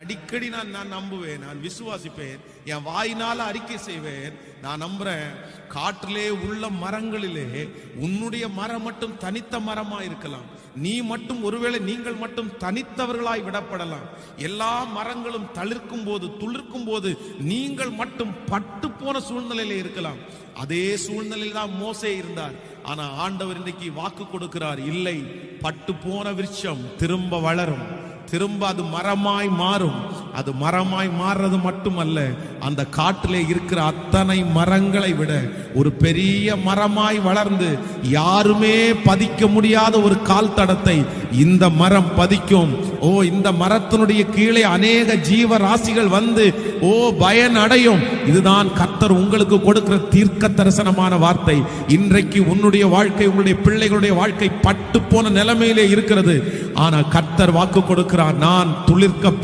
அடிக்கடி நான் நம்புவேன், நான் விசுவாசிப்பேன், என் வாயினால அறிக்கை செய்வேன். நான் நம்புறேன், காற்றிலே உள்ள மரங்களிலே உன்னுடைய மரம் மட்டும் தனித்த மரமா இருக்கலாம். நீ மட்டும், ஒருவேளை நீங்கள் மட்டும் தனித்தவர்களாய் விடப்படலாம். எல்லா மரங்களும் தளிர்க்கும் போது, துளிர்க்கும் போது நீங்கள் மட்டும் பட்டு போன சூழ்நிலையில இருக்கலாம். அதே சூழ்நிலையில் தான் மோசே இருந்தார். ஆனா ஆண்டவர் இன்றைக்கு வாக்கு கொடுக்கிறார், இல்லை, பட்டு போன விருட்சம் திரும்ப வளரும், திரும்ப அது மரமாய் மாறும். அது மரமாய் மாறுறது மட்டுமல்ல, அந்த காட்டிலே இருக்கிற அத்தனை மரங்களை விட ஒரு பெரிய மரமாய் வளர்ந்து யாருமே பதிக்க முடியாத ஒரு கால் தடத்தை இந்த மரம் பதிக்கும். ஓ, இந்த மரத்தினுடைய கீழே அநேக ஜீவ ராசிகள் வந்து பயன் அடையும். இதுதான் கர்த்தர் உங்களுக்கு கொடுக்கிற தீர்க்க தரிசனமான வார்த்தை. இன்றைக்கு உன்னுடைய வாழ்க்கை, உங்களுடைய பிள்ளைகளுடைய வாழ்க்கை பட்டு போன நிலைமையிலே இருக்கிறது. ஆனா கர்த்தர் வாக்கு கொடுக்கிறார், நான் துளிர்க்க